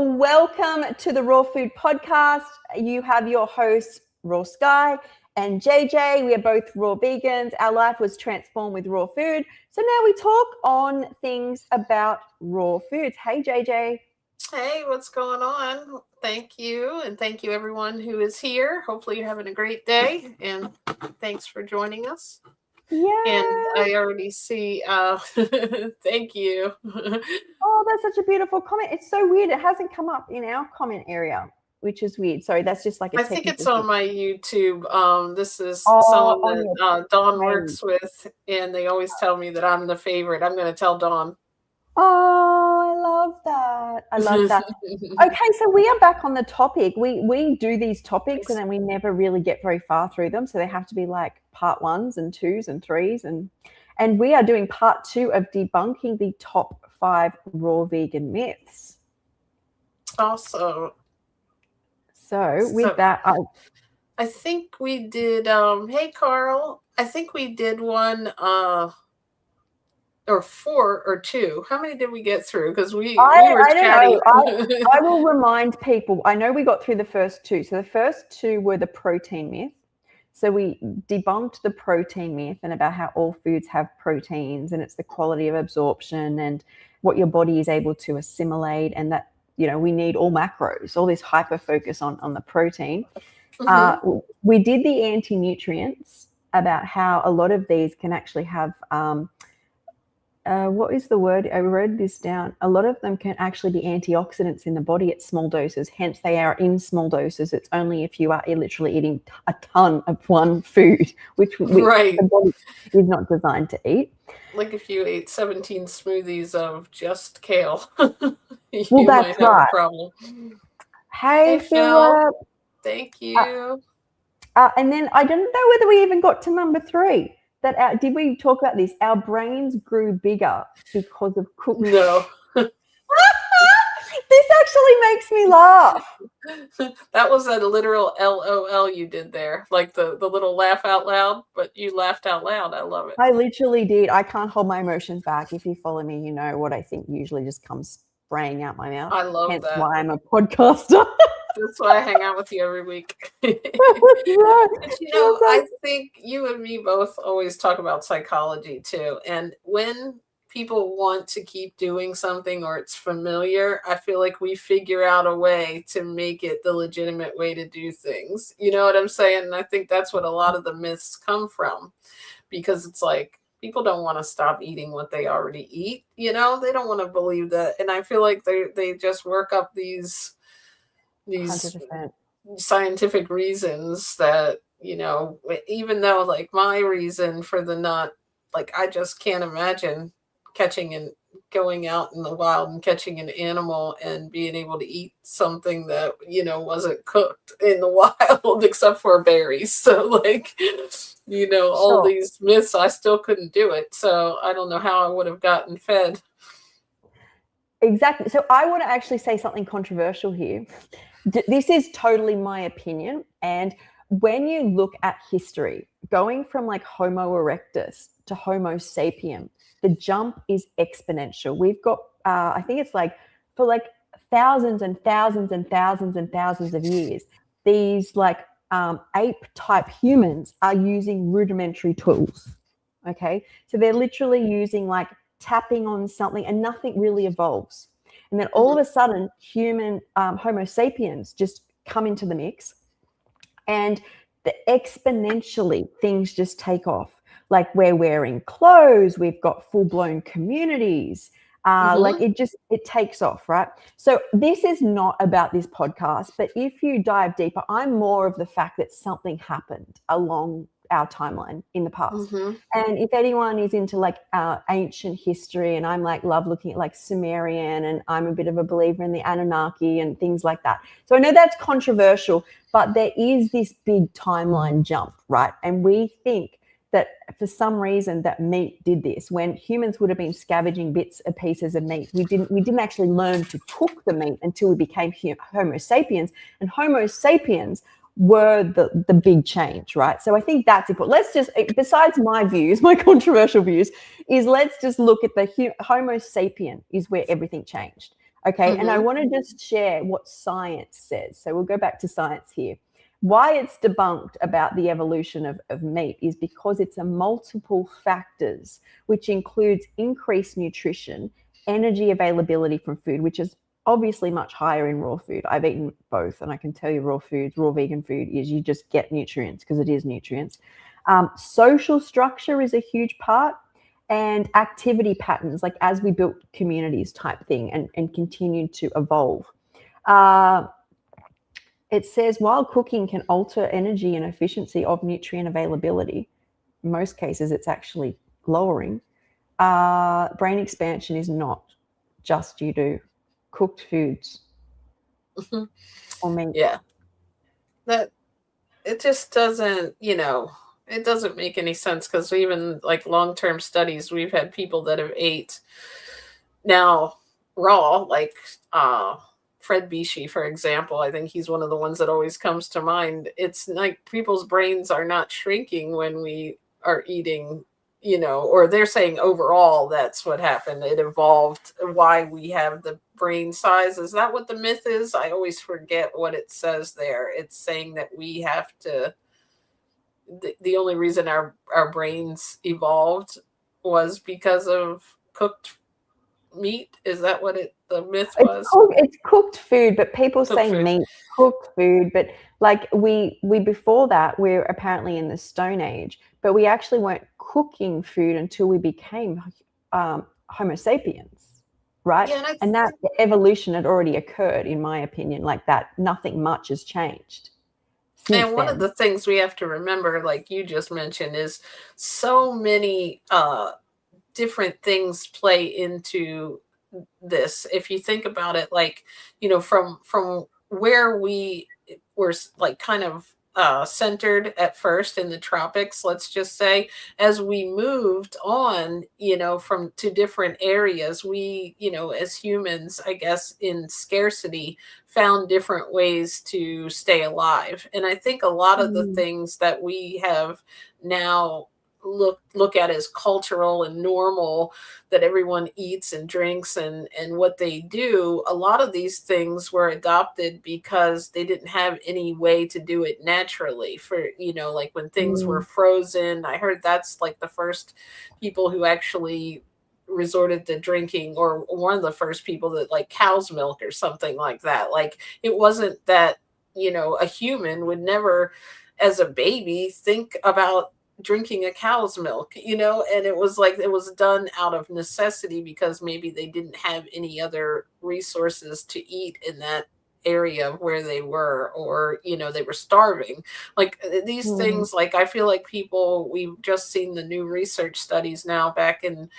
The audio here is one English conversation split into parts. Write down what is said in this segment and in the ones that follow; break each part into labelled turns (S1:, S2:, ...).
S1: Welcome to the Raw Food Podcast. You have your hosts, Raw Sky and JJ. We are both raw vegans. Our life was transformed with raw food. So now we talk on things about raw foods. Hey, JJ.
S2: Hey, what's going on? Thank you. And thank you, everyone who is here. Hopefully you're having a great day. And thanks for joining us.
S1: Yeah.
S2: And I already see, thank you.
S1: Oh, that's such a beautiful comment. It's so weird. It hasn't come up in our comment area, which is weird. Sorry, that's just like a
S2: I think it's on my YouTube. This is someone that Dawn works with, and they always tell me that I'm the favorite. I'm going to tell Dawn.
S1: Oh, I love that. I love that. Okay, so we are back on the topic. We do these topics and then we never really get very far through them. So they have to be like part 1s and 2s and 3s. And we are doing part 2 of debunking the top 5 raw vegan myths.
S2: Awesome.
S1: So with that,
S2: I think we did, hey, Carl, I think we did one, or 4 or 2. How many did we get through? Because we were chatting.
S1: I will remind people. I know we got through the first 2. So the first 2 were the protein myth. So we debunked the protein myth and about how all foods have proteins and it's the quality of absorption and what your body is able to assimilate, and that, you know, we need all macros, all this hyper focus on the protein. Mm-hmm. We did the anti-nutrients about how a lot of these can actually have what is the word? I wrote this down. A lot of them can actually be antioxidants in the body at small doses. Hence, they are in small doses. It's only if you are literally eating a ton of one food, which
S2: right.
S1: The body is not designed to eat.
S2: Like if you ate 17 smoothies of just kale, you
S1: might have a
S2: problem.
S1: Hey, Philip.
S2: Thank you.
S1: And then I don't know whether we even got to number 3. Did we talk about this? Our brains grew bigger because of cooking.
S2: No.
S1: This actually makes me laugh.
S2: That was a literal LOL you did there, like the little laugh out loud, but you laughed out loud. I love it.
S1: I literally did. I can't hold my emotions back. If you follow me, you know what I think usually just comes spraying out my mouth.
S2: I love
S1: Hence
S2: that.
S1: why I'm a podcaster.
S2: That's why I hang out with you every week.
S1: Right.
S2: But, you know, I think you and me both always talk about psychology too. And when people want to keep doing something or it's familiar, I feel like we figure out a way to make it the legitimate way to do things. You know what I'm saying? And I think that's what a lot of the myths come from, because it's like people don't want to stop eating what they already eat. You know, they don't want to believe that. And I feel like they just work up these
S1: 100%.
S2: Scientific reasons that, you know, even though like my reason for the nut, like I just can't imagine catching and going out in the wild and catching an animal and being able to eat something that, you know, wasn't cooked in the wild except for berries. So like, you know, all these myths, I still couldn't do it. So I don't know how I would have gotten fed.
S1: Exactly. So I want to actually say something controversial here. This is totally my opinion. And when you look at history, going from like Homo erectus to Homo sapien, the jump is exponential. We've got, I think it's like for like thousands and thousands and thousands and thousands of years, these like ape type humans are using rudimentary tools. Okay. So they're literally using like tapping on something and nothing really evolves. And then all of a sudden, human Homo sapiens just come into the mix, and exponentially things just take off. Like we're wearing clothes, we've got full-blown communities. Like it takes off, right? So this is not about this podcast, but if you dive deeper, I'm more of the fact that something happened along our timeline in the past. And if anyone is into like ancient history, and I'm like love looking at like Sumerian, and I'm a bit of a believer in the Anunnaki and things like that. So I know that's controversial, but there is this big timeline jump, right? And we think that for some reason that meat did this when humans would have been scavenging bits and pieces of meat. We didn't actually learn to cook the meat until we became Homo sapiens, and Homo sapiens were the big change, right? So I think that's important. Let's just, besides my views, my controversial views, is let's just look at the Homo sapien is where everything changed. Okay. And I
S2: Mm-hmm.
S1: want to just share what science says. So we'll go back to science here. Why it's debunked about the evolution of meat is because it's a multiple factors, which includes increased nutrition, energy availability from food, which is obviously much higher in raw food. I've eaten both, and I can tell you raw vegan food is you just get nutrients because it is nutrients. Social structure is a huge part, and activity patterns, like as we built communities type thing and continued to evolve. Uh, it says while cooking can alter energy and efficiency of nutrient availability, in most cases it's actually lowering. Brain expansion is not just due to cooked foods or meat.
S2: Yeah, that it just doesn't, it doesn't make any sense, because even like long-term studies, we've had people that have ate now raw, like Fred Beachy, for example. I think he's one of the ones that always comes to mind. It's like people's brains are not shrinking when we are eating, or they're saying overall that's what happened. It evolved why we have the brain size. Is that what the myth is? I always forget what it says there. It's saying that we have to, the only reason our brains evolved was because of cooked meat. Is that what the myth was?
S1: It's cooked food, but people
S2: Cooked
S1: say
S2: food.
S1: meat, cooked food, but like we before that we're apparently in the Stone Age, but we actually weren't cooking food until we became Homo sapiens, right?
S2: Yeah, and
S1: And that evolution had already occurred, in my opinion. Like that, nothing much has changed since
S2: one of
S1: then.
S2: the things we have to remember, like you just mentioned, is so many different things play into this. If you think about it, like, from where we were, like, kind of centered at first in the tropics, let's just say, as we moved on, from to different areas, we, as humans, I guess, in scarcity, found different ways to stay alive. And I think a lot of the
S1: Mm.
S2: things that we have now look at as cultural and normal, that everyone eats and drinks and what they do, a lot of these things were adopted because they didn't have any way to do it naturally. For, like when things were
S1: Mm.
S2: frozen, I heard that's like the first people who actually resorted to drinking, or one of the first people that, like, cow's milk or something like that. Like, it wasn't that, a human would never, as a baby, think about drinking a cow's milk, and it was like it was done out of necessity, because maybe they didn't have any other resources to eat in that area where they were, or they were starving. Like, these
S1: Mm.
S2: things, like, I feel like people, we've just seen the new research studies now, back in,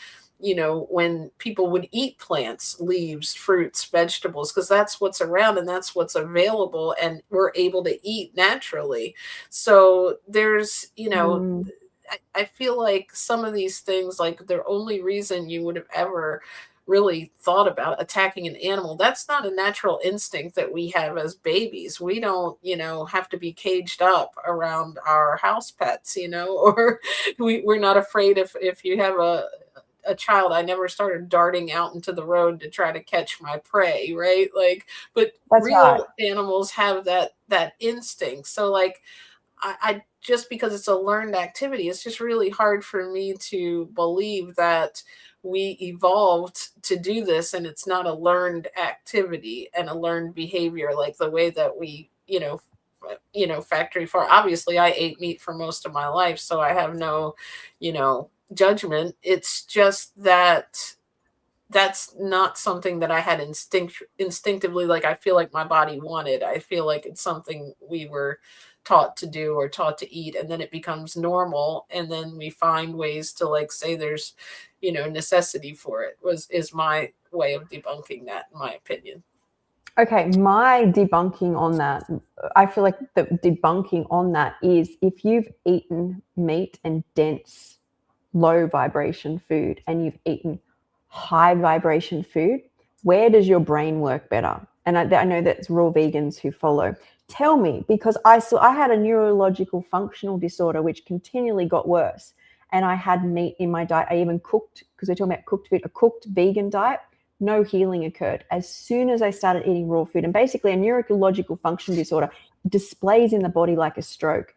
S2: when people would eat plants, leaves, fruits, vegetables, because that's what's around and that's what's available, and we're able to eat naturally. So there's,
S1: Mm.
S2: I feel like some of these things, like, the only reason you would have ever really thought about attacking an animal, that's not a natural instinct that we have as babies. We don't, have to be caged up around our house pets, or we're not afraid. If you have a child, I never started darting out into the road to try to catch my prey, right? Like, but
S1: That's right.
S2: real animals have that instinct. So, like, I just because it's a learned activity, it's just really hard for me to believe that we evolved to do this and it's not a learned activity and a learned behavior, like the way that we, factory farm. Obviously, I ate meat for most of my life, so I have no, judgment. It's just that that's not something that I had instinctively, like, I feel like my body wanted. I feel like it's something we were taught to do or taught to eat, and then it becomes normal, and then we find ways to, like, say there's, necessity for it. Was is my way of debunking that, in my opinion.
S1: Okay, my debunking on that, I feel like the debunking on that is if you've eaten meat and dense, low vibration food and you've eaten high vibration food, where does your brain work better? And I know that's raw vegans who follow. Tell me, because I had a neurological functional disorder which continually got worse, and I had meat in my diet. I even cooked, because we're talking about cooked food, a cooked vegan diet no healing occurred. As soon as I started eating raw food, and basically a neurological function disorder displays in the body like a stroke.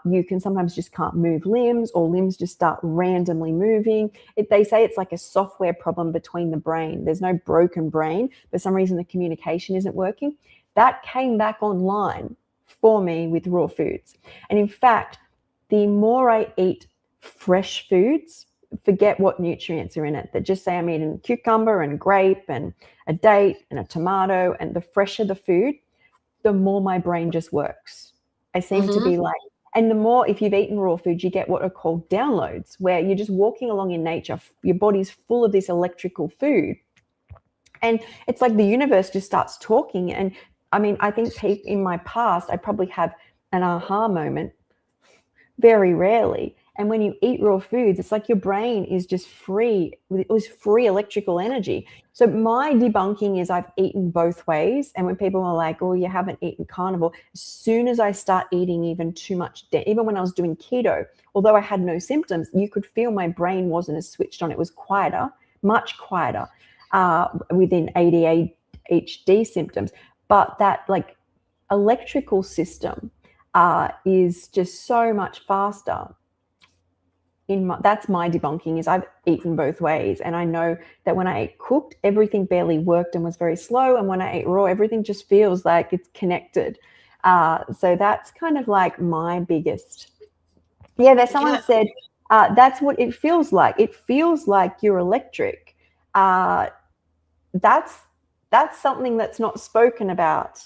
S1: You can sometimes just can't move limbs, or limbs just start randomly moving. They say it's like a software problem between the brain. There's no broken brain. For some reason, the communication isn't working. That came back online for me with raw foods. And in fact, the more I eat fresh foods, forget what nutrients are in it, that just say I'm eating cucumber and grape and a date and a tomato, and the fresher the food, the more my brain just works. I seem to be like, and the more, if you've eaten raw food, you get what are called downloads, where you're just walking along in nature, your body's full of this electrical food. And it's like the universe just starts talking. And I mean, I think in my past, I probably have an aha moment very rarely. And when you eat raw foods, it's like your brain is just free. It was free electrical energy. So my debunking is I've eaten both ways. And when people are like, oh, you haven't eaten carnivore, as soon as I start eating even too much, even when I was doing keto, although I had no symptoms, you could feel my brain wasn't as switched on. It was quieter, much quieter within ADHD symptoms. But that like electrical system is just so much faster. That's my debunking, is I've eaten both ways, and I know that when I ate cooked, everything barely worked and was very slow, and when I ate raw, everything just feels like it's connected. So that's kind of like my biggest. Yeah, there's someone said that's what it feels like. It feels like you're electric. That's something that's not spoken about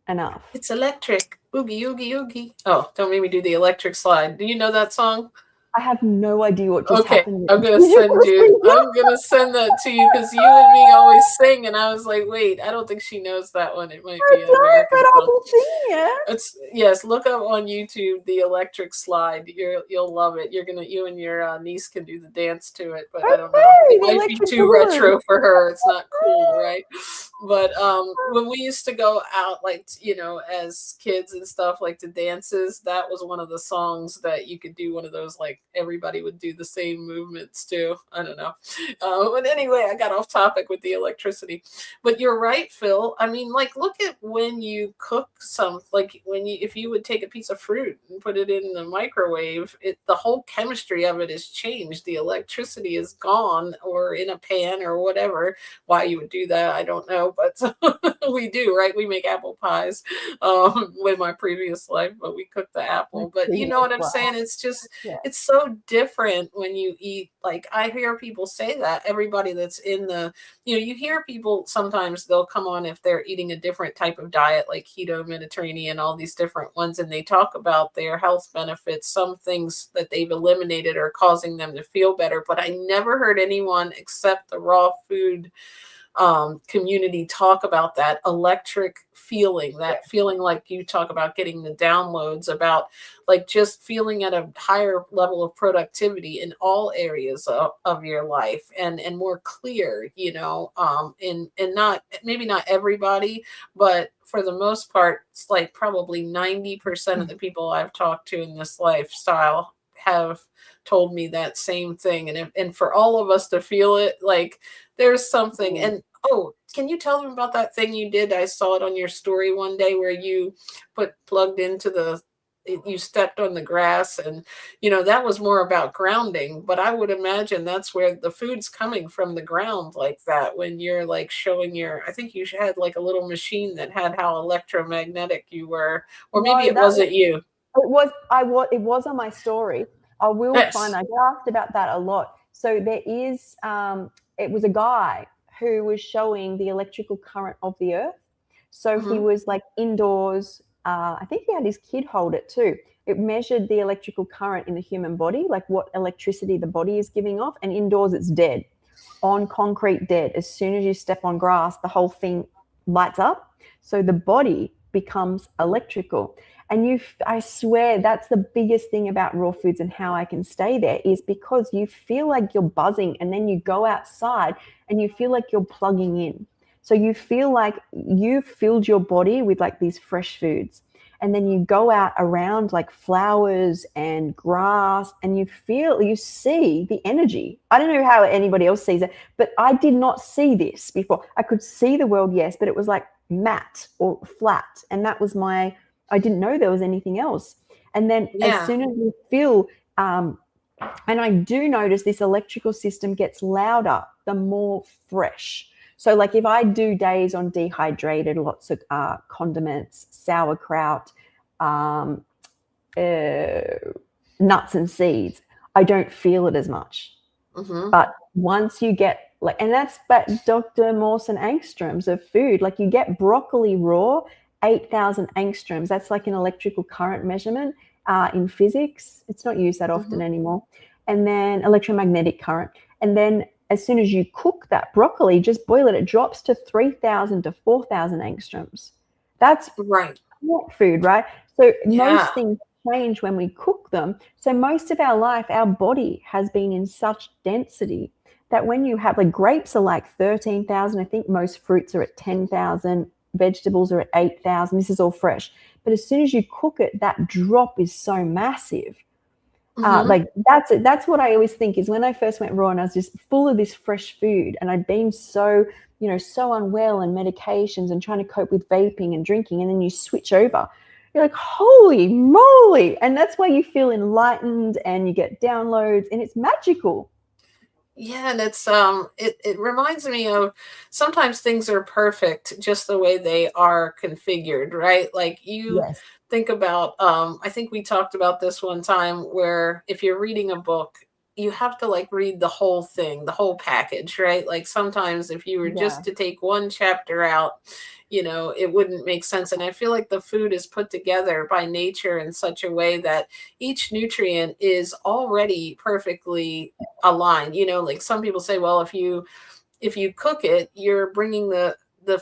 S1: enough.
S2: It's electric. Oogie, oogie, oogie. Oh, don't make me do the electric slide. Do you know that song?
S1: I have no idea what just happened.
S2: I'm gonna send that to you, because you and me always sing, and I was like, wait, I don't think she knows that one. It might be an American song. Yes, look up on YouTube the electric slide. You'll love it. You and your niece can do the dance to it, but I don't know. It might be too retro for her. It's not cool, right? But when we used to go out, like, as kids and stuff, like to dances, that was one of the songs that you could do one of those, like everybody would do the same movements too. I don't know. But anyway, I got off topic with the electricity. But you're right, Phil. I mean, like, look at when you cook like if you would take a piece of fruit and put it in the microwave, the whole chemistry of it is changed. The electricity is gone, or in a pan or whatever. Why you would do that, I don't know, but we do, right? We make apple pies with my previous life, but we cook the apple. But you know what I'm saying? It's just, it's so different when you eat. Like, I hear people say that, everybody that's in the, you hear people sometimes, they'll come on if they're eating a different type of diet, like keto, Mediterranean, all these different ones, and they talk about their health benefits. Some things that they've eliminated are causing them to feel better. But I never heard anyone except the raw food community talk about that electric feeling, that feeling like you talk about, getting the downloads, about like just feeling at a higher level of productivity in all areas of your life, and more clear, and not, maybe not everybody, but for the most part, it's like probably 90% of the people I've talked to in this lifestyle have told me that same thing. And for all of us to feel it, like there's something. And can you tell them about that thing you did? I saw it on your story one day where you plugged into you stepped on the grass, and that was more about grounding. But I would imagine that's where the food's coming from, the ground, like that, when you're like showing I think you had like a little machine that had how electromagnetic you were, or maybe it wasn't you.
S1: It was on my story. I will find. I get asked about that a lot. So there is. It was a guy who was showing the electrical current of the earth. So he was like indoors. I think he had his kid hold it too. It measured the electrical current in the human body, like what electricity the body is giving off. And indoors, it's dead. On concrete, dead. As soon as you step on grass, the whole thing lights up. So the body becomes electrical. And I swear that's the biggest thing about raw foods and how I can stay there, is because you feel like you're buzzing, and then you go outside and you feel like you're plugging in. So you feel like you've filled your body with like these fresh foods. And then you go out around like flowers and grass and you see the energy. I don't know how anybody else sees it, but I did not see this before. I could see the world, yes, but it was like matte or flat. And that was I didn't know there was anything else. And then as soon as you feel, and I do notice this electrical system gets louder the more fresh. So like if I do days on dehydrated, lots of condiments, sauerkraut, nuts and seeds, I don't feel it as much.
S2: Mm-hmm.
S1: But once you get and that's Dr. Mawson angstroms of food. Like you get broccoli raw, 8,000 angstroms. That's like an electrical current measurement in physics. It's not used that often anymore. And then electromagnetic current. And then as soon as you cook that broccoli, just boil it, it drops to 3,000 to 4,000 angstroms. That's
S2: right.
S1: Food, right? So most things change when we cook them. So most of our life, our body has been in such density that when you have, like grapes are like 13,000. I think most fruits are at 10,000. Vegetables are at 8,000. This is all fresh. But as soon as you cook it, that drop is so massive. Like that's what I always think is when I first went raw and I was just full of this fresh food and I'd been so unwell and medications and trying to cope with vaping and drinking, and then you switch over, you're like, holy moly. And that's why you feel enlightened and you get downloads and it's magical.
S2: Yeah, and it's it reminds me of sometimes things are perfect just the way they are configured, right? Like you think about I think we talked about this one time where if you're reading a book, you have to like read the whole thing, the whole package, right? Like sometimes if you were just to take one chapter out, it wouldn't make sense. And I feel like the food is put together by nature in such a way that each nutrient is already perfectly aligned. Like some people say, well, if you cook it, you're bringing the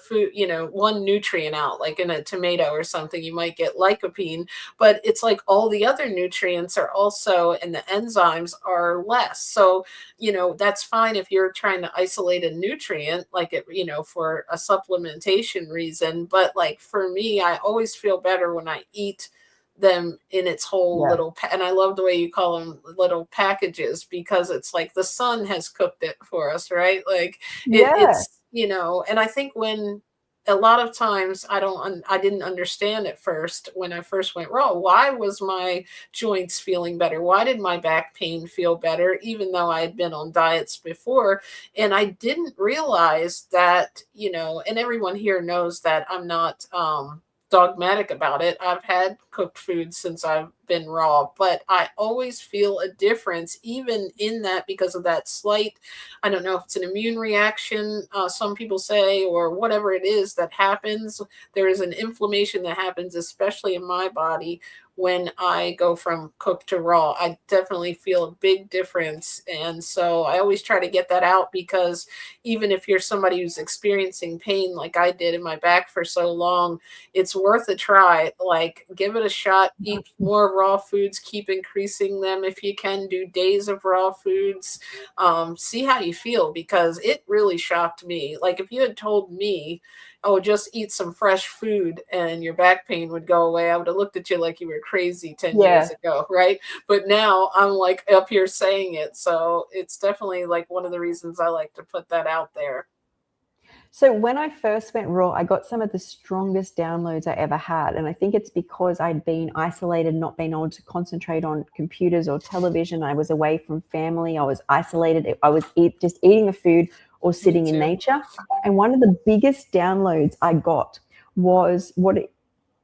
S2: food, one nutrient out, like in a tomato or something, you might get lycopene, but it's like all the other nutrients are also, and the enzymes are less. So, that's fine if you're trying to isolate a nutrient, like it, for a supplementation reason. But like for me, I always feel better when I eat them in its whole little and I love the way you call them little packages, because it's like the sun has cooked it for us, right? Like it's and I think when a lot of times I didn't understand at first when I first went raw, why was my joints feeling better, why did my back pain feel better even though I had been on diets before. And I didn't realize that, and everyone here knows that I'm not dogmatic about it. I've had cooked food since I've been raw, but I always feel a difference even in that because of that slight, I don't know if it's an immune reaction, some people say, or whatever it is that happens. There is an inflammation that happens, especially in my body, when I go from cooked to raw. I definitely feel a big difference. And so I always try to get that out, because even if you're somebody who's experiencing pain like I did in my back for so long, it's worth a try. Like give it a shot, eat more raw foods, keep increasing them if you can, do days of raw foods, see how you feel, because it really shocked me. Like if you had told me, oh, just eat some fresh food and your back pain would go away, I would have looked at you like you were crazy 10 years ago, right? But now I'm like up here saying it. So it's definitely like one of the reasons I like to put that out there.
S1: So when I first went raw, I got some of the strongest downloads I ever had. And I think it's because I'd been isolated, not being able to concentrate on computers or television. I was away from family. I was isolated. I was just eating the food or sitting in nature. And one of the biggest downloads I got was what it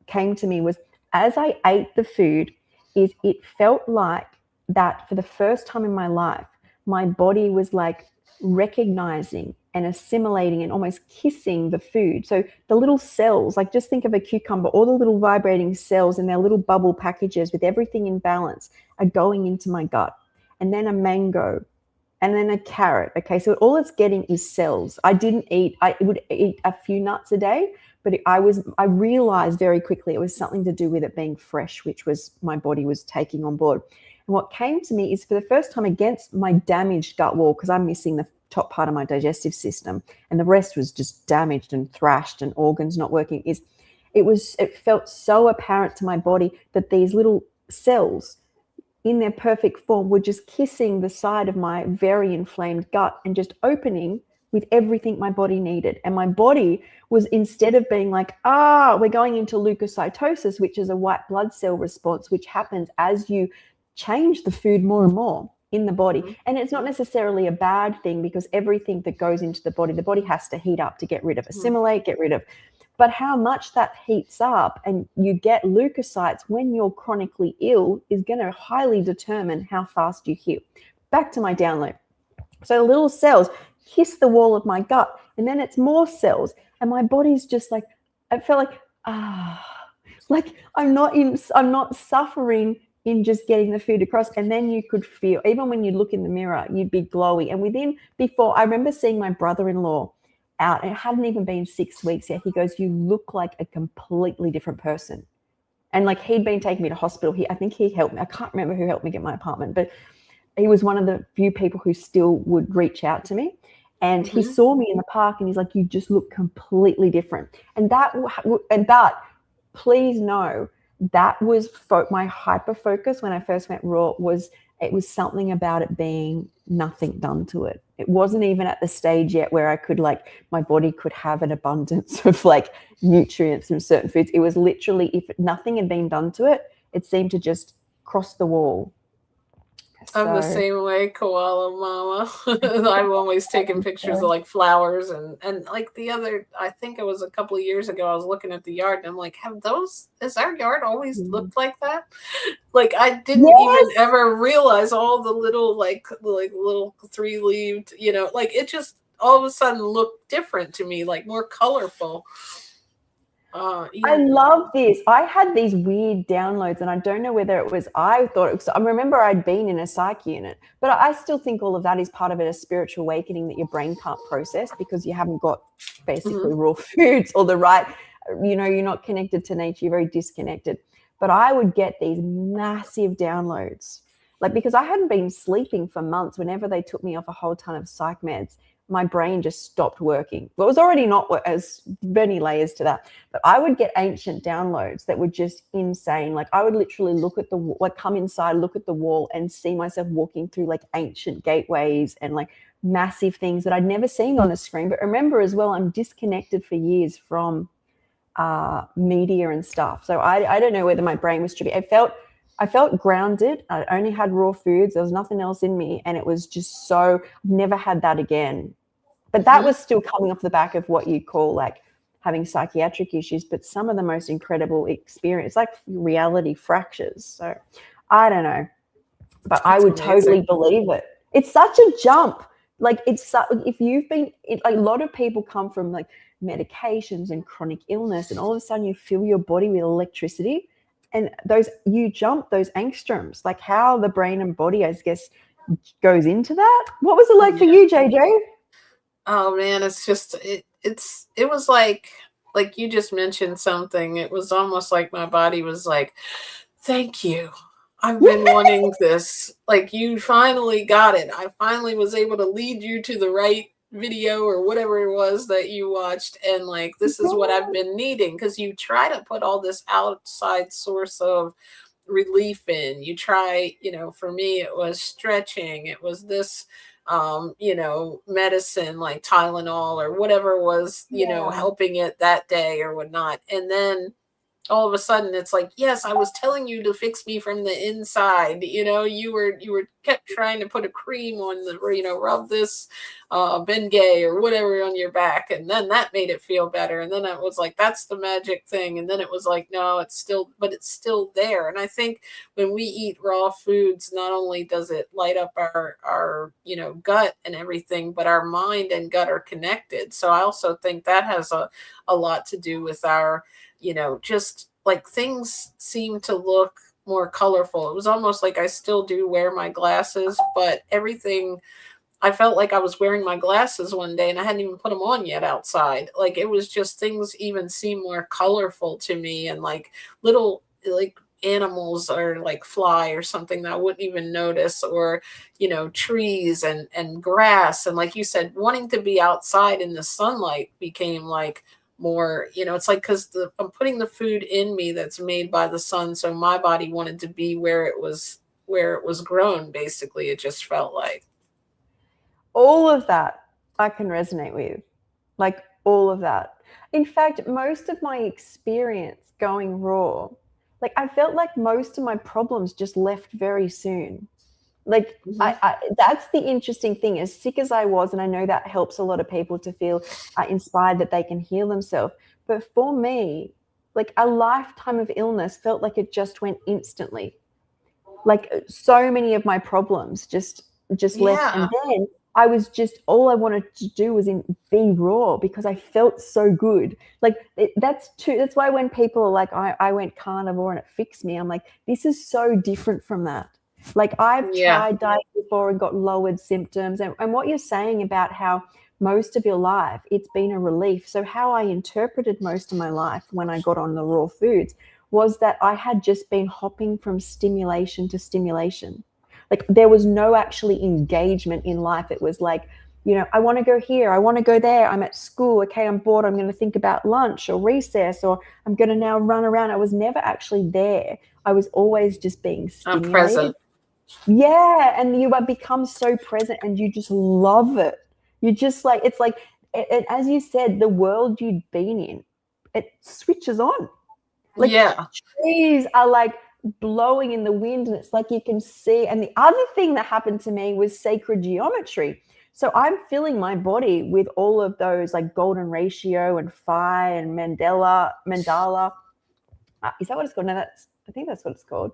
S1: came to me was as I ate the food, is it felt like that for the first time in my life, my body was like recognizing and assimilating and almost kissing the food. So the little cells, like just think of a cucumber, all the little vibrating cells in their little bubble packages with everything in balance are going into my gut. And then a mango and then a carrot. Okay, so all it's getting is cells. I would eat a few nuts a day, but I realized very quickly it was something to do with it being fresh, which was my body was taking on board. And what came to me is for the first time against my damaged gut wall, because I'm missing the top part of my digestive system and the rest was just damaged and thrashed and organs not working, is it felt so apparent to my body that these little cells in their perfect form were just kissing the side of my very inflamed gut and just opening with everything my body needed. And my body was, instead of being like, we're going into leukocytosis, which is a white blood cell response, which happens as you change the food more and more in the body. And it's not necessarily a bad thing, because everything that goes into the body has to heat up to get rid of, assimilate, get rid of. But how much that heats up and you get leukocytes when you're chronically ill is going to highly determine how fast you heal. Back to my download. So the little cells kiss the wall of my gut, and then it's more cells, and my body's just like, I felt like, like I'm not suffering in just getting the food across. And then you could feel, even when you look in the mirror, you'd be glowy. And before, I remember seeing my brother-in-law out, and it hadn't even been 6 weeks yet. He goes, "You look like a completely different person." And like, he'd been taking me to hospital. I think he helped me. I can't remember who helped me get my apartment, but he was one of the few people who still would reach out to me. And he saw me in the park, and he's like, "You just look completely different." And that, please know, that was my hyper focus when I first went raw. It was something about it being nothing done to it. It wasn't even at the stage yet where I could, like, my body could have an abundance of like nutrients from certain foods. It was literally, if nothing had been done to it, it seemed to just cross the wall.
S2: I'm the same way, koala mama. I've always taken pictures of like flowers and like I think it was a couple of years ago, I was looking at the yard and I'm like, has our yard always looked like that? Like, I didn't even ever realize all the little like little 3-leaved, like, it just all of a sudden looked different to me, like more colorful.
S1: I love this. I had these weird downloads, and I don't know whether it was, I remember I'd been in a psych unit, but I still think all of that is part of it, a spiritual awakening that your brain can't process because you haven't got basically raw foods or the right, you're not connected to nature, you're very disconnected. But I would get these massive downloads, like, because I hadn't been sleeping for months. Whenever they took me off a whole ton of psych meds, my brain just stopped working. Well, it was already not, as many layers to that, but I would get ancient downloads that were just insane. Like, I would literally come inside, look at the wall and see myself walking through like ancient gateways and like massive things that I'd never seen on a screen. But remember as well, I'm disconnected for years from media and stuff. So I don't know whether my brain was trippy. I felt grounded. I only had raw foods. There was nothing else in me. And it was just so, I've never had that again. But that was still coming off the back of what you call like having psychiatric issues, but some of the most incredible experience, like reality fractures. So I don't know, but I would totally believe it. It's such a jump. Like, if you've been, a lot of people come from like medications and chronic illness, and all of a sudden you fill your body with electricity, and you jump those angstroms, like how the brain and body, I guess, goes into that. What was it like for you, JJ?
S2: Oh man, it's just it was like you just mentioned something. It was almost like my body was like, "Thank you. I've been wanting this. Like, you finally got it. I finally was able to lead you to the right video or whatever it was that you watched, and like, this is what I've been needing." Because you try to put all this outside source of relief in. You try, for me it was stretching, it was this medicine like Tylenol or whatever was, helping it that day or whatnot. And then all of a sudden it's like, yes, I was telling you to fix me from the inside. You were kept trying to put a cream on rub this Bengay or whatever on your back, and then that made it feel better. And then it was like, that's the magic thing. And then it was like, no, it's still there. And I think when we eat raw foods, not only does it light up our gut and everything, but our mind and gut are connected. So I also think that has a lot to do with our, just like, things seem to look more colorful. It was almost like I still do wear my glasses, but everything, I felt like I was wearing my glasses one day and I hadn't even put them on yet outside. Like, it was just, things even seem more colorful to me, and like little like animals or like fly or something that I wouldn't even notice, or trees and grass, and like you said, wanting to be outside in the sunlight became like more, it's like, because I'm putting the food in me that's made by the sun, so my body wanted to be where it was grown. Basically, it just felt like
S1: all of that I can resonate with, like all of that. In fact, most of my experience going raw, like I felt like most of my problems just left very soon. Like that's the interesting thing. As sick as I was, and I know that helps a lot of people to feel inspired that they can heal themselves. But for me, like a lifetime of illness felt like it just went instantly. Like so many of my problems just left, and then I was just, all I wanted to do was be raw because I felt so good. Like that's why when people are like, I went carnivore and it fixed me, I'm like, this is so different from that. Like I've tried diet before and got lowered symptoms. And what you're saying about how most of your life it's been a relief. So how I interpreted most of my life when I got on the raw foods was that I had just been hopping from stimulation to stimulation. Like there was no actually engagement in life. It was like, I want to go here, I want to go there, I'm at school, okay, I'm bored, I'm going to think about lunch or recess, or I'm going to now run around. I was never actually there. I was always just being stimulated.
S2: I'm present.
S1: Yeah, and you become so present and you just love it. You just like, it's like, as you said, the world you'd been in, it switches on. Like trees are like blowing in the wind and it's like you can see. And the other thing that happened to me was sacred geometry. So I'm filling my body with all of those like golden ratio and phi and mandala. Is that what it's called? No, I think that's what it's called.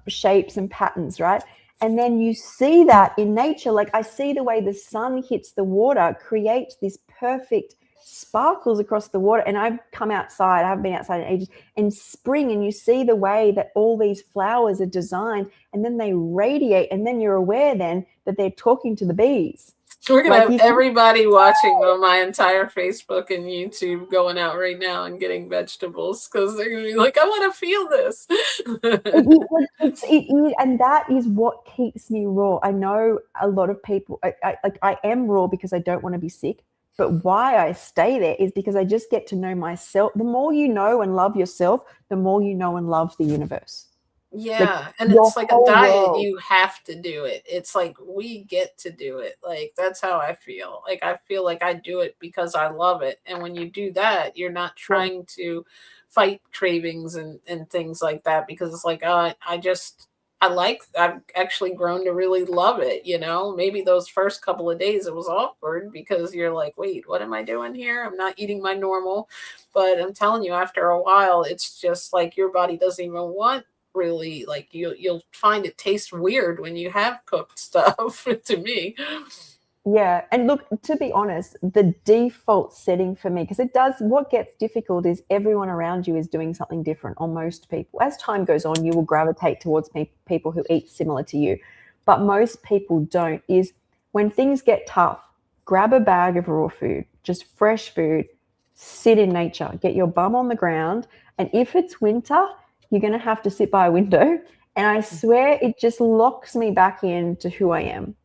S1: Shapes and patterns, right? And then you see that in nature. Like I see the way the sun hits the water creates this perfect sparkles across the water. And I've come outside, I haven't been outside in ages, in spring, and you see the way that all these flowers are designed and then they radiate, and then you're aware then that they're talking to the bees.
S2: We're going to have everybody watching on my entire Facebook and YouTube going out right now and getting vegetables because they're going to be like, I want to feel this.
S1: And that is what keeps me raw. I know a lot of people, I am raw because I don't want to be sick. But why I stay there is because I just get to know myself. The more you know and love yourself, the more you know and love the universe.
S2: Yeah, and it's like a diet, you have to do it. It's like we get to do it. Like that's how I feel. Like I feel like I do it because I love it. And when you do that, you're not trying to fight cravings and things like that, because it's like I've actually grown to really love it. Maybe those first couple of days it was awkward because you're like, wait, what am I doing here? I'm not eating my normal. But I'm telling you, after a while, it's just like your body doesn't even want, really, like you'll find it tastes weird when you have cooked stuff to me.
S1: Yeah, and look, to be honest, the default setting for me, because what gets difficult is everyone around you is doing something different, or most people. As time goes on, you will gravitate towards people who eat similar to you, but most people don't. Is when things get tough, grab a bag of raw food, just fresh food, sit in nature, get your bum on the ground, and if it's winter, you're going to have to sit by a window. And I swear it just locks me back into who I am.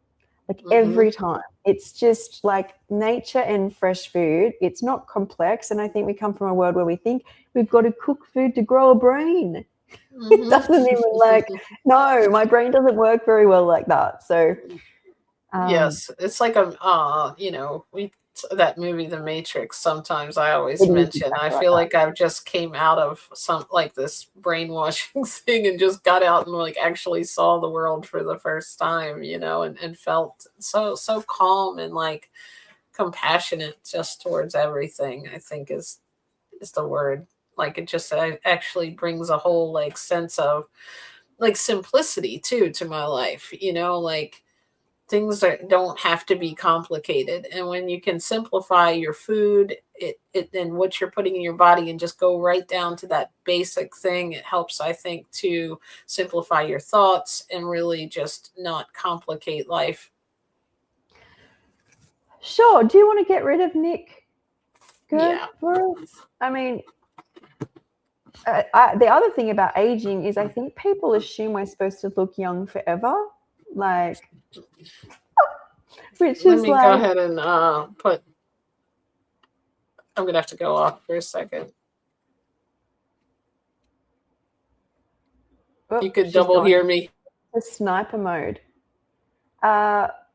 S1: Like every time. It's just like nature and fresh food. It's not complex. And I think we come from a world where we think we've got to cook food to grow a brain. It doesn't even no, my brain doesn't work very well like that. So
S2: yes, it's like that movie The Matrix, sometimes I always mention I feel like I've just came out of some like this brainwashing thing and just got out and like actually saw the world for the first time, and felt so calm and like compassionate just towards everything, I think is the word. Like it just actually brings a whole like sense of like simplicity too to my life, like things don't have to be complicated. And when you can simplify your food, it and what you're putting in your body, and just go right down to that basic thing, it helps, I think, to simplify your thoughts and really just not complicate life.
S1: Sure. Do you want to get rid of Nick? Good
S2: yeah.
S1: for us. I mean, the other thing about aging is I think people assume we're supposed to look young forever. Like, which
S2: Let
S1: is
S2: me go ahead and put I'm going to have to go off for a second.
S1: Oh,
S2: you could double hear me.
S1: The sniper mode.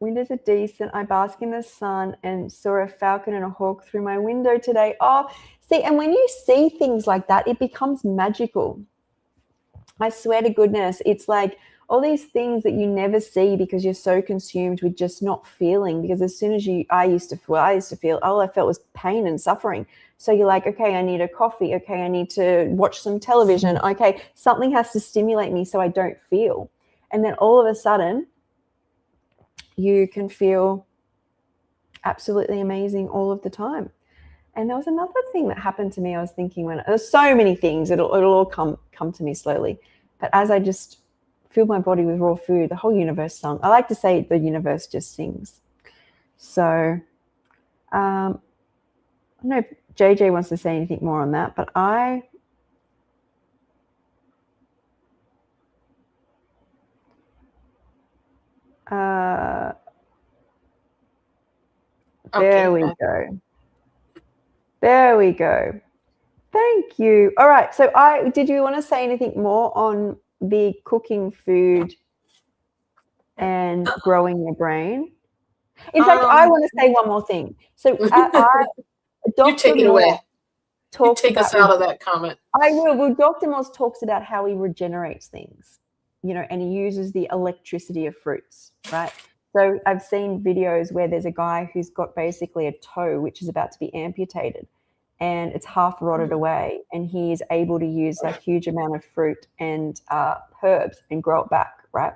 S1: Windows are decent. I bask in the sun and saw a falcon and a hawk through my window today. Oh, see, and when you see things like that, it becomes magical. I swear to goodness, it's like all these things that you never see because you're so consumed with just not feeling. Because as soon as I used to feel, all I felt was pain and suffering. So you're like, okay, I need a coffee. Okay, I need to watch some television. Okay, something has to stimulate me so I don't feel. And then all of a sudden, you can feel absolutely amazing all of the time. And there was another thing that happened to me. I was thinking there's so many things, it'll all come to me slowly. But as I just filled my body with raw food, the whole universe sung. I like to say the universe just sings. So I don't know if JJ wants to say anything more on that, but there we go. There we go. Thank you. All right. So did you want to say anything more on the cooking food and growing your brain? In fact, I want to say one more thing. So
S2: you take it away. You take us out of that comment.
S1: I will. Well, Dr. Moss talks about how he regenerates things, and he uses the electricity of fruits, right? So I've seen videos where there's a guy who's got basically a toe which is about to be amputated and it's half rotted away, and he is able to use a huge amount of fruit and herbs and grow it back, right?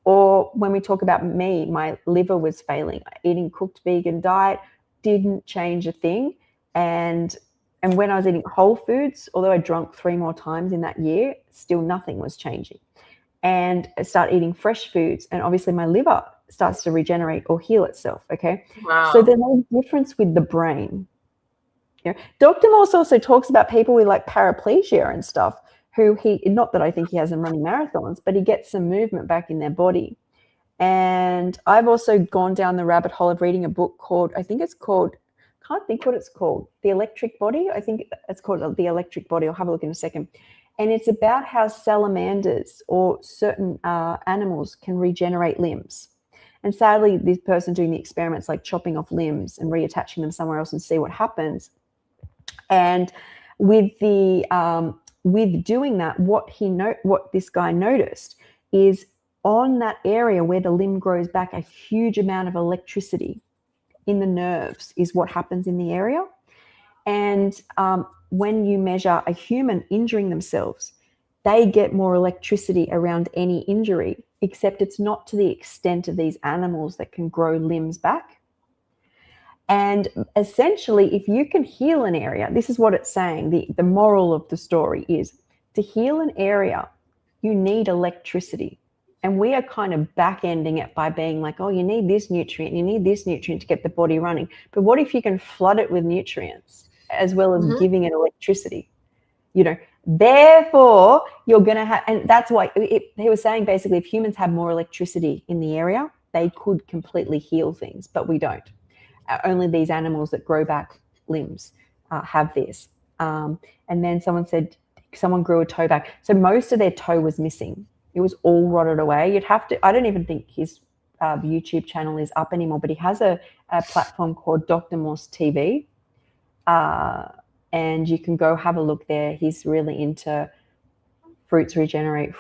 S1: Or when we talk about me, my liver was failing. Eating cooked vegan diet didn't change a thing. And when I was eating whole foods, although I drank 3 more times in that year, still nothing was changing. And I start eating fresh foods, and obviously my liver starts to regenerate or heal itself, okay?
S2: Wow.
S1: So there's no difference with the brain. Dr. Morse also talks about people with like paraplegia and stuff who not that I think he has them running marathons, but he gets some movement back in their body. And I've also gone down the rabbit hole of reading a book called, can't think what it's called, The Electric Body. I think it's called The Electric Body. I'll have a look in a second. And it's about how salamanders or certain animals can regenerate limbs. And sadly, this person doing the experiments like chopping off limbs and reattaching them somewhere else and see what happens. And with doing that, what this guy noticed is on that area where the limb grows back, a huge amount of electricity in the nerves is what happens in the area. And when you measure a human injuring themselves, they get more electricity around any injury, except it's not to the extent of these animals that can grow limbs back. And essentially, if you can heal an area, this is what it's saying, the moral of the story is to heal an area, you need electricity. And we are kind of back-ending it by being like, oh, you need this nutrient to get the body running. But what if you can flood it with nutrients as well as giving it electricity? Therefore, you're going to have, and that's why he was saying basically if humans had more electricity in the area, they could completely heal things, but we don't. Only these animals that grow back limbs have this. And then someone said someone grew a toe back. So most of their toe was missing. It was all rotted away. You'd have to, I don't even think his YouTube channel is up anymore, but he has a platform called Dr. Morse TV. And you can go have a look there. He's really into fruits regenerate,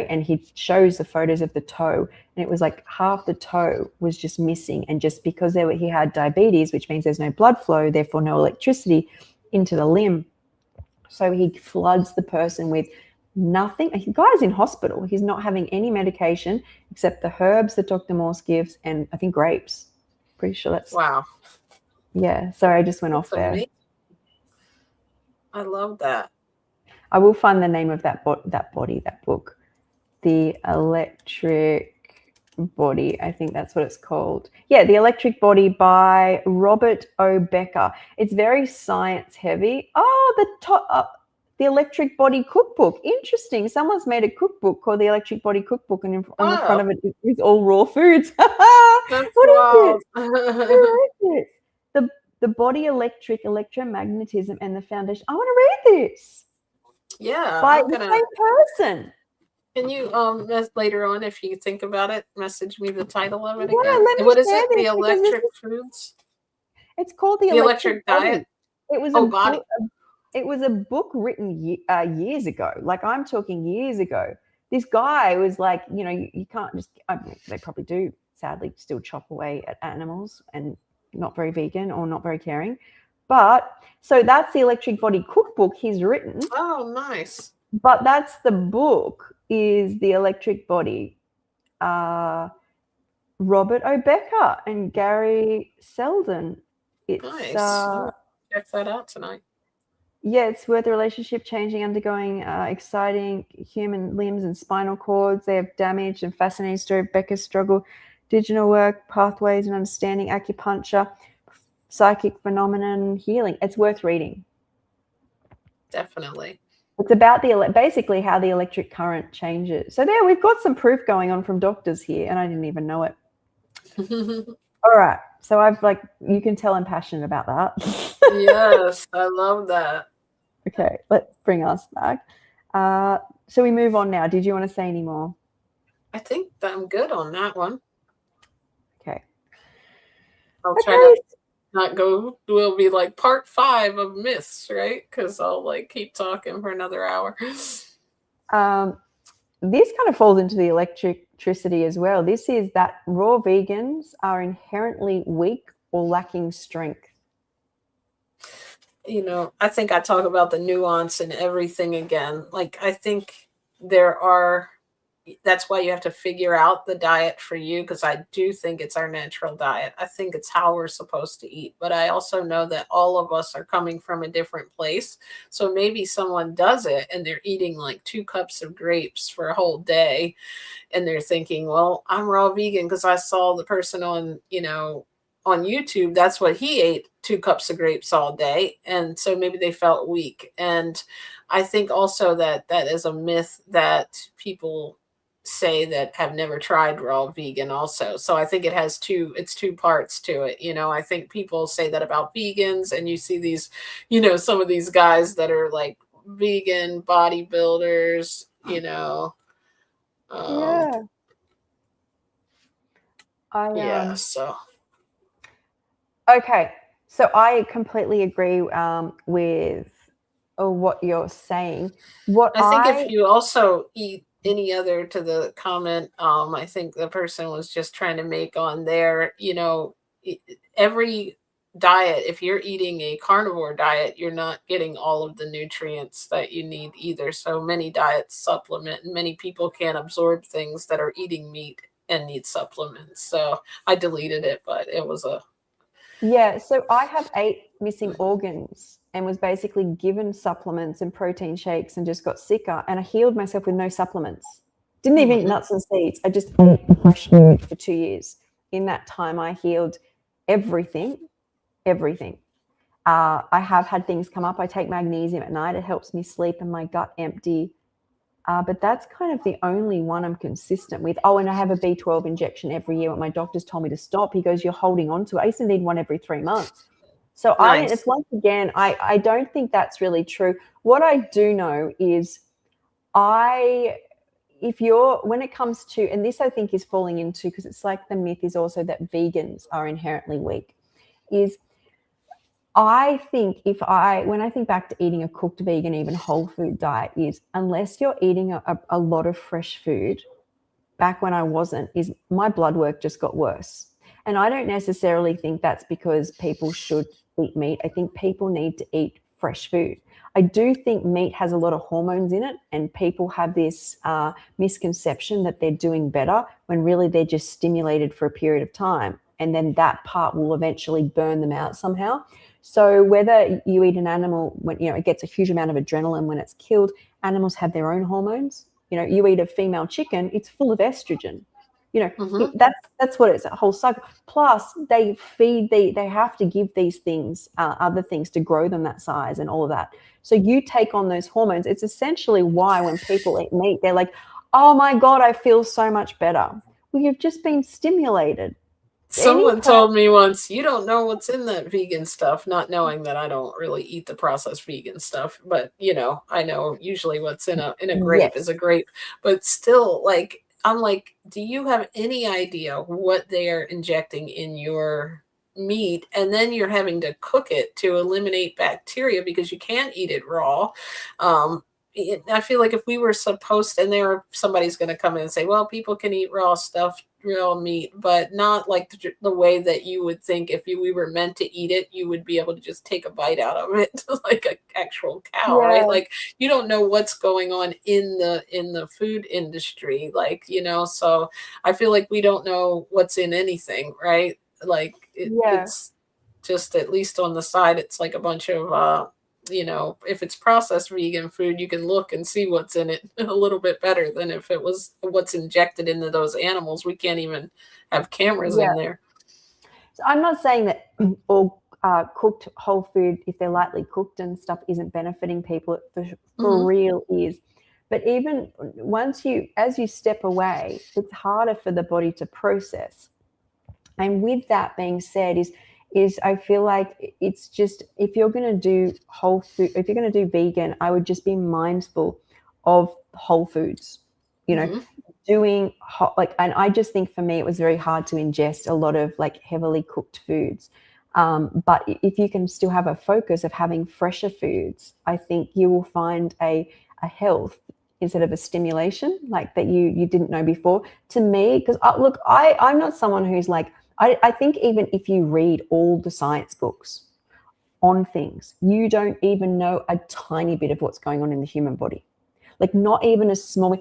S1: and he shows the photos of the toe, and it was like half the toe was just missing, and just because he had diabetes, which means there's no blood flow, therefore no electricity into the limb, so he floods the person with nothing. The guy's in hospital. He's not having any medication except the herbs that Dr. Morse gives, and I think grapes. Pretty sure that's
S2: wow.
S1: Yeah, sorry, I just went off there.
S2: Amazing. I love that.
S1: I will find the name of that book, The Electric Body. I think that's what it's called. Yeah, The Electric Body by Robert O. Becker. It's very science heavy. Oh, the Electric Body Cookbook. Interesting. Someone's made a cookbook called The Electric Body Cookbook, and on the front of it is all raw foods.
S2: That's
S1: What is it? The body electric, electromagnetism, and the foundation. I want to read this.
S2: Yeah,
S1: By the same person.
S2: Can you later on, if you think about it, message me the title of it
S1: Yeah,
S2: again?
S1: let me
S2: What is
S1: share
S2: it?
S1: this
S2: The Electric Foods?
S1: It's called the
S2: Electric
S1: Body.
S2: Diet?
S1: It was
S2: Oh, Body.
S1: it was a book written years ago. Like, I'm talking years ago. This guy was like, you can't just. I mean, they probably do, sadly, still chop away at animals and not very vegan or not very caring. But so that's the Electric Body cookbook he's written.
S2: Oh, nice.
S1: But that's the book, is the Electric Body. Robert O'Becker and Gary Selden. It's
S2: nice. Check that out tonight.
S1: Yeah, it's worth the relationship changing, undergoing exciting human limbs and spinal cords. They have damaged and fascinating story of Becker's struggle, digital work, pathways and understanding, acupuncture, psychic phenomenon, healing. It's worth reading.
S2: Definitely.
S1: It's about basically how the electric current changes. So there, we've got some proof going on from doctors here, and I didn't even know it. All right. So you can tell I'm passionate about that.
S2: Yes, I love that.
S1: Okay, let's bring us back. So we move on now. Did you want to say any more?
S2: I think I'm good on that one.
S1: Okay.
S2: I'll try to not go. We'll be like part 5 of myths, right? Because I'll keep talking for another hour.
S1: This kind of falls into the electricity as well. This is that raw vegans are inherently weak or lacking strength.
S2: I think I talk about the nuance and everything again. I think that's why you have to figure out the diet for you, because I do think it's our natural diet. I think it's how we're supposed to eat. But I also know that all of us are coming from a different place. So maybe someone does it and they're eating 2 cups of grapes for a whole day. And they're thinking, well, I'm raw vegan because I saw the person on YouTube, that's what he ate, 2 cups of grapes all day. And so maybe they felt weak. And I think also that is a myth that people say that have never tried raw vegan also. So I think it's two parts to it. I think people say that about vegans, and you see these, some of these guys that are vegan bodybuilders,
S1: Yeah.
S2: So.
S1: Okay. So I completely agree with what you're saying.
S2: I think if you also eat any other, to the comment, I think the person was just trying to make on there, every diet, if you're eating a carnivore diet, you're not getting all of the nutrients that you need either. So many diets supplement, and many people can't absorb things that are eating meat and need supplements. So I deleted it, but it was
S1: Yeah, so I have 8 missing organs and was basically given supplements and protein shakes and just got sicker, and I healed myself with no supplements. Didn't even eat nuts and seeds. I just ate fresh food for 2 years. In that time, I healed everything. I have had things come up. I take magnesium at night. It helps me sleep and my gut empty. But that's kind of the only one I'm consistent with. Oh, and I have a B12 injection every year. What my doctor's told me to stop. He goes, you're holding on to it. I used to need one every 3 months. So
S2: nice.
S1: It's once again, I don't think that's really true. What I do know is when it comes to, and this I think is falling into, because it's like the myth is also that vegans are inherently weak, is I think when I think back to eating a cooked vegan, even whole food diet, is unless you're eating a lot of fresh food, back when I wasn't, is my blood work just got worse. And I don't necessarily think that's because people should eat meat. I think people need to eat fresh food. I do think meat has a lot of hormones in it, and people have this misconception that they're doing better when really they're just stimulated for a period of time. And then that part will eventually burn them out somehow. So whether you eat an animal, when it gets a huge amount of adrenaline when it's killed, animals have their own hormones. You eat a female chicken, it's full of estrogen. That's what it's, a whole cycle. Plus, they have to give these things, other things to grow them that size and all of that. So you take on those hormones. It's essentially why when people eat meat, they're like, oh my God, I feel so much better. Well, you've just been stimulated.
S2: Someone told me once, you don't know what's in that vegan stuff, not knowing that I don't really eat the processed vegan stuff. But, I know usually what's in a grape is a grape. But still, like, I'm like, do you have any idea what they are injecting in your meat? And then you're having to cook it to eliminate bacteria because you can't eat it raw. I feel like if we were supposed, and somebody's going to come in and say, well, people can eat raw stuff, real meat, but not like the way that you would think if we were meant to eat it, you would be able to just take a bite out of it like an actual cow, right? Like, you don't know what's going on in the food industry, like, so I feel like we don't know what's in anything, right? Like it's just, at least on the side, it's like a bunch of if it's processed vegan food, you can look and see what's in it a little bit better than if it was what's injected into those animals. We can't even have cameras in there.
S1: So I'm not saying that all cooked whole food, if they're lightly cooked and stuff, isn't benefiting people. For real is. But even as you step away, it's harder for the body to process. And with that being said, is I feel like it's just, if you're going to do whole food, if you're going to do vegan, I would just be mindful of whole foods, doing and I just think for me, it was very hard to ingest a lot of like heavily cooked foods. But if you can still have a focus of having fresher foods, I think you will find a health instead of a stimulation like that you didn't know before. To me, because look, I'm not someone who's like, I think even if you read all the science books on things, you don't even know a tiny bit of what's going on in the human body. Like not even a small.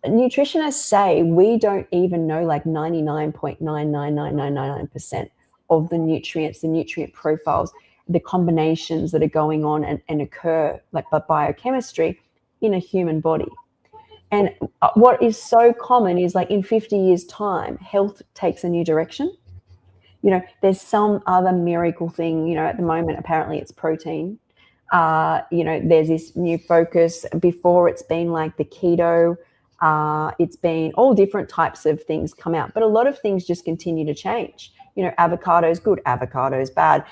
S1: Nutritionists say we don't even know like 99.99999% of the nutrients, the nutrient profiles, the combinations that are going on and occur like by biochemistry in a human body. And what is so common is like in 50 years' time, health takes a new direction. There's some other miracle thing, at the moment, apparently it's protein. There's this new focus. Before it's been like the keto, it's been all different types of things come out, but a lot of things just continue to change. Avocado is good, avocado is bad.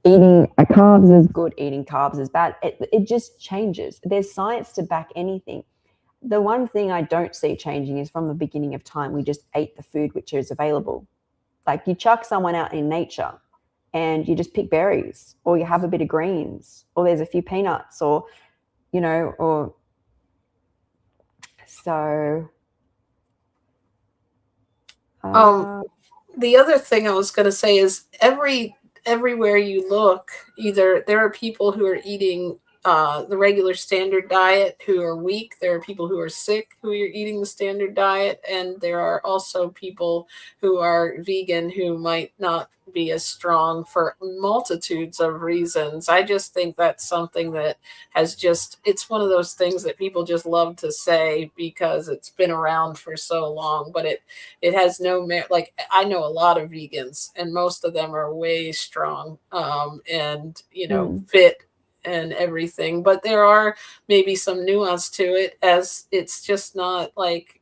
S1: Eating carbs is good, eating carbs is bad. It just changes. There's science to back anything. The one thing I don't see changing is from the beginning of time, we just ate the food which is available. Like you chuck someone out in nature and you just pick berries, or you have a bit of greens, or there's a few peanuts, or so.
S2: The other thing I was going to say is everywhere you look, either there are people who are eating the regular standard diet who are weak. There are people who are sick who are eating the standard diet. And there are also people who are vegan who might not be as strong for multitudes of reasons. I just think that's something that it's one of those things that people just love to say because it's been around for so long, but it has no merit. Like I know a lot of vegans and most of them are way strong and, fit and everything, but there are maybe some nuance to it, as it's just not like,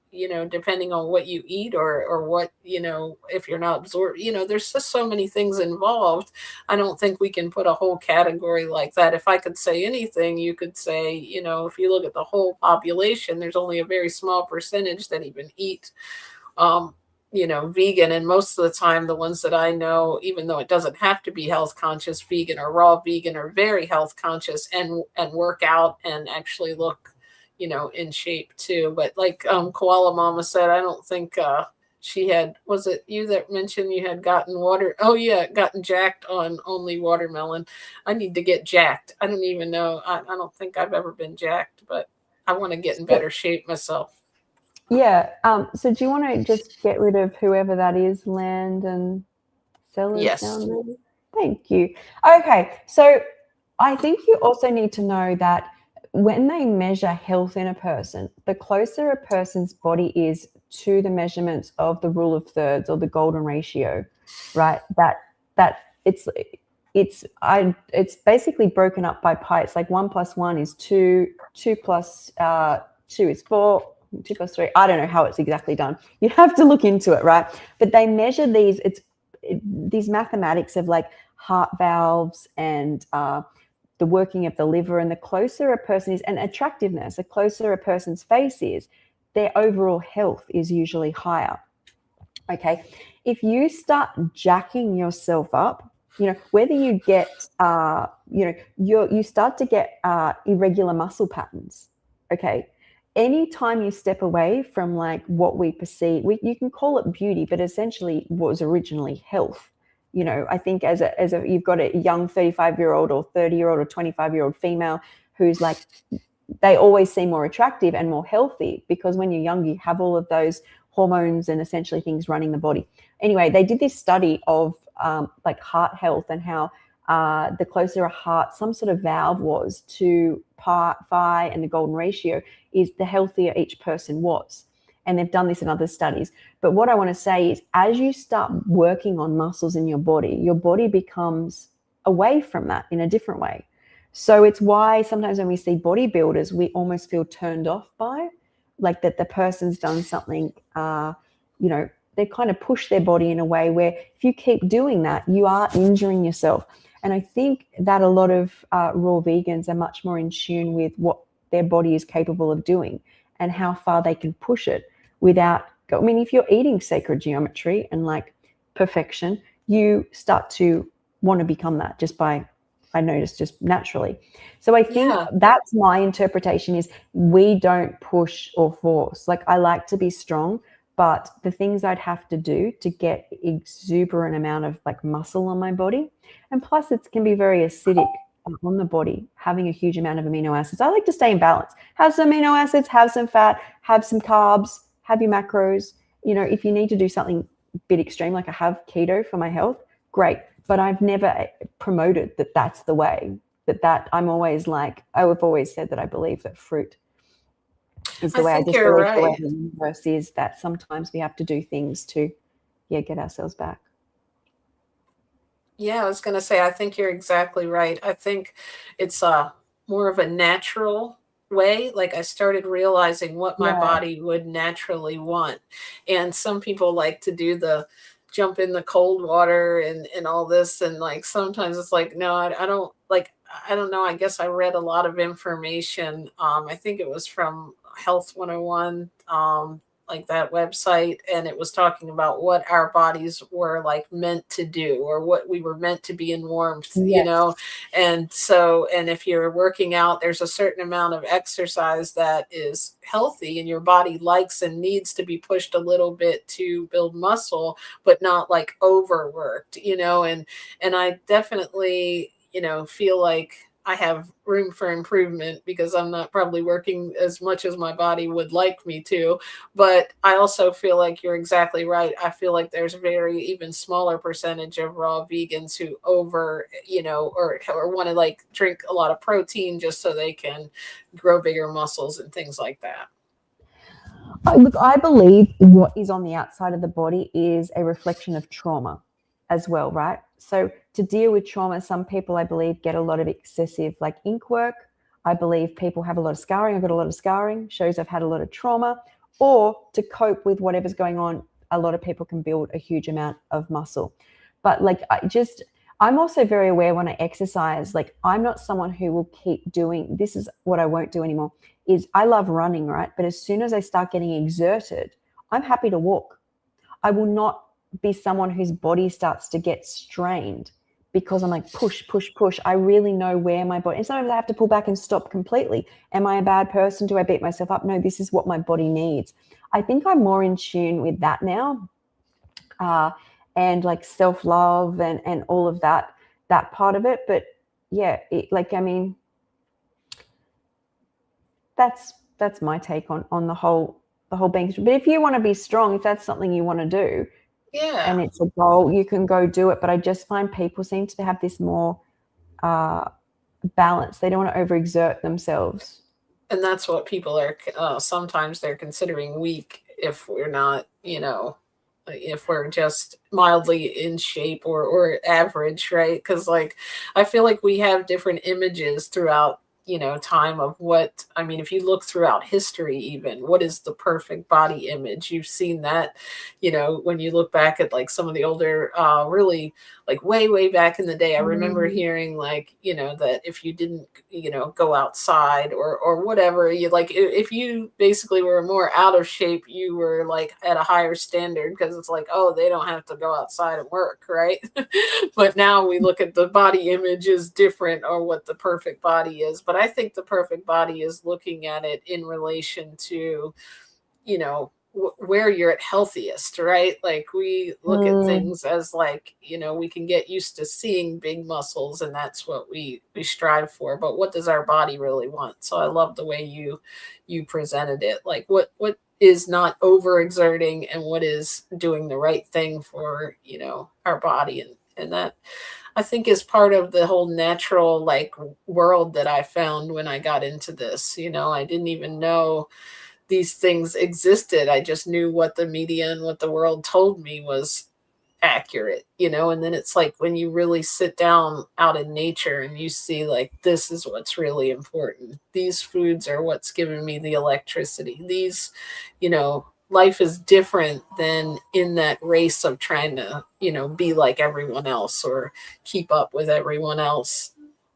S2: depending on what you eat or what, if you're not absorbed, there's just so many things involved. I don't think we can put a whole category like that. If I could say anything, you could say, if you look at the whole population, there's only a very small percentage that even eat vegan. And most of the time, the ones that I know, even though it doesn't have to be health conscious vegan or raw vegan, are very health conscious and work out and actually look, in shape too. But like Koala Mama said, I don't think she had, was it you that mentioned you had gotten gotten jacked on only watermelon? I need to get jacked. I don't even know. I don't think I've ever been jacked, but I want to get in better shape myself.
S1: Yeah. So do you want to just get rid of whoever that is, Land and Sellers?
S2: Yes.
S1: Down there? Thank you. Okay. So I think you also need to know that when they measure health in a person, the closer a person's body is to the measurements of the rule of thirds or the golden ratio, right? That it's basically broken up by pi. It's like 1 + 1 is 2, 2 + 2 is 4, 2 plus 3. I don't know how it's exactly done. You have to look into it, right? But they measure these mathematics of like heart valves and the working of the liver, and the closer a person is, and attractiveness, the closer a person's face is, their overall health is usually higher. Okay, if you start jacking yourself up, whether you get, you start to get irregular muscle patterns. Okay, anytime you step away from like what we perceive, you can call it beauty, but essentially what was originally health. I think as a you've got a young 35-year-old or 30-year-old or 25-year-old female who's like, they always seem more attractive and more healthy, because when you're young, you have all of those hormones and essentially things running the body. Anyway, they did this study of like heart health and how the closer a heart, some sort of valve was to phi and the golden ratio, is the healthier each person was. And they've done this in other studies. But what I want to say is, as you start working on muscles in your body becomes away from that in a different way. So it's why sometimes when we see bodybuilders, we almost feel turned off by, like, that the person's done something, they kind of push their body in a way where if you keep doing that, you are injuring yourself. And I think that a lot of raw vegans are much more in tune with what their body is capable of doing and how far they can push it without, if you're eating sacred geometry and like perfection, you start to want to become that I noticed just naturally. So I think that's my interpretation, is we don't push or force. Like, I like to be strong, but the things I'd have to do to get exuberant amount of like muscle on my body, and plus it can be very acidic on the body, having a huge amount of amino acids. I like to stay in balance. Have some amino acids, have some fat, have some carbs, have your macros. If you need to do something a bit extreme, like I have keto for my health, great. But I've never promoted that that's the way, that I'm always like, I've always said that I believe that fruit is the way. I just believe the way the universe is, that sometimes we have to do things to, get ourselves back.
S2: Yeah, I was going to say, I think you're exactly right. I think it's more of a natural way. Like, I started realizing what my body would naturally want. And some people like to do the jump in the cold water and all this. And like, sometimes it's like, no, I don't like, I don't know. I guess I read a lot of information. I think it was from Health 101, like that website, and it was talking about what our bodies were like meant to do, or what we were meant to be in warmth, and so, and if you're working out, there's a certain amount of exercise that is healthy and your body likes and needs to be pushed a little bit to build muscle, but not like overworked, and I definitely feel like I have room for improvement, because I'm not probably working as much as my body would like me to. But I also feel like you're exactly right. I feel like there's a very even smaller percentage of raw vegans who or want to like drink a lot of protein just so they can grow bigger muscles and things like that.
S1: Look, I believe what is on the outside of the body is a reflection of trauma as well, right? So to deal with trauma, some people, I believe, get a lot of excessive like ink work. I believe people have a lot of scarring. I've got a lot of scarring, shows I've had a lot of trauma. Or to cope with whatever's going on, a lot of people can build a huge amount of muscle. But like, I'm also very aware when I exercise, like, I'm not someone who will keep doing, this is what I won't do anymore, is I love running, right? But as soon as I start getting exerted, I'm happy to walk. I will not be someone whose body starts to get strained because I'm like, push, push, push. I really know where my body, and sometimes I have to pull back and stop completely. Am I a bad person? Do I beat myself up? No, this is what my body needs. I think I'm more in tune with that now. And like self-love and all of that part of it. But yeah, that's my take on the whole being. But if you want to be strong, if that's something you want to do, and it's a goal, you can go do it. But I just find people seem to have this more balance. They don't want to overexert themselves.
S2: And that's what people are, sometimes they're considering weak if we're not, if we're just mildly in shape or average, right? Because like, I feel like we have different images throughout time of what, I mean, if you look throughout history, even what is the perfect body image, you've seen that, when you look back at like some of the older, really like way back in the day. I remember hearing like, that if you didn't, go outside or whatever, you like, if you basically were more out of shape, you were like at a higher standard, because it's like, oh, they don't have to go outside and work, right? But now we look at the body image is different, or what the perfect body is. But I think the perfect body is looking at it in relation to, where you're at healthiest, right? Like we look at things as like, we can get used to seeing big muscles, and that's what we strive for. But what does our body really want? So I love the way you presented it. Like what is not overexerting, and what is doing the right thing for, our body. And that, I think, is part of the whole natural like world that I found when I got into this. I didn't even know these things existed. I just knew what the media and what the world told me was accurate, and then it's like when you really sit down out in nature and you see like, this is what's really important. These foods are what's giving me the electricity. These, life is different than in that race of trying to, be like everyone else or keep up with everyone else.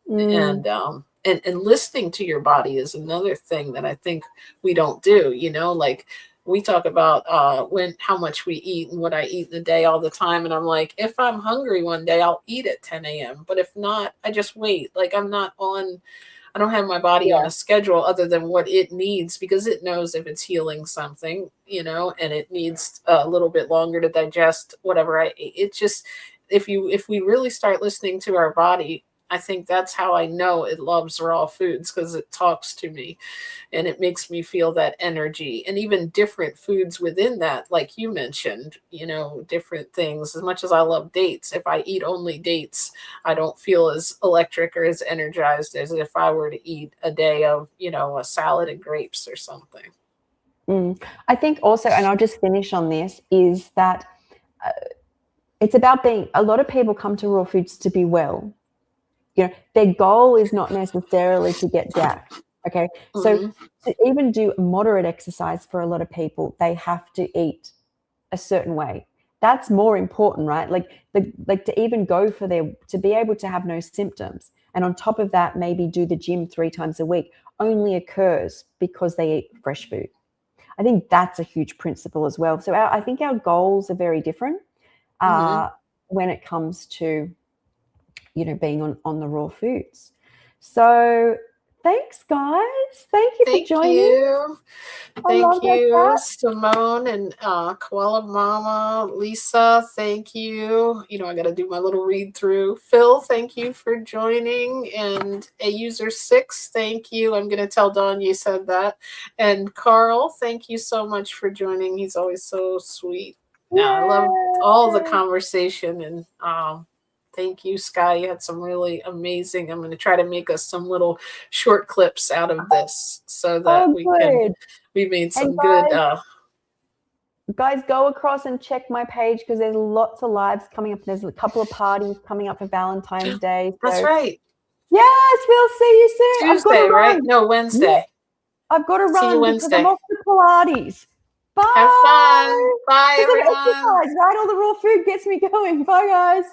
S2: And listening to your body is another thing that I think we don't do. Like we talk about how much we eat and what I eat in a day all the time, and I'm like, if I'm hungry one day, I'll eat at 10 a.m. But if not, I just wait. Like I don't have my body on a schedule other than what it needs, because it knows if it's healing something, and it needs a little bit longer to digest whatever I eat. It just, if we really start listening to our body, I think that's how I know it loves raw foods, because it talks to me and it makes me feel that energy. And even different foods within that, like you mentioned, different things. As much as I love dates, if I eat only dates, I don't feel as electric or as energized as if I were to eat a day of, a salad and grapes or something.
S1: I think also, and I'll just finish on this, is that it's about a lot of people come to raw foods to be well. Their goal is not necessarily to get jacked. Okay. So to even do moderate exercise for a lot of people, they have to eat a certain way. That's more important, right? Like to even go for to be able to have no symptoms. And on top of that, maybe do the gym 3 times a week only occurs because they eat fresh food. I think that's a huge principle as well. So I think our goals are very different when it comes to being on the raw foods. So thanks, guys. Thank you for joining.
S2: Thank you, Simone and Koala Mama, Lisa. Thank you. I got to do my little read through. Phil, thank you for joining. And a user 6, thank you. I'm going to tell Don you said that. And Carl, thank you so much for joining. He's always so sweet. Yeah, I love all the conversation. And thank you, Sky. You had some really amazing. I'm going to try to make us some little short clips out of this so that we made some good.
S1: Guys, go across and check my page, because there's lots of lives coming up. There's a couple of parties coming up for Valentine's Day. So.
S2: That's right.
S1: Yes, we'll see you soon.
S2: Tuesday, right? No, Wednesday. Yeah,
S1: I've got to run.
S2: See you Wednesday.
S1: I'm off to Pilates. Bye.
S2: Have fun. Bye, everyone.
S1: Exercise, right? All the raw food gets me going. Bye, guys.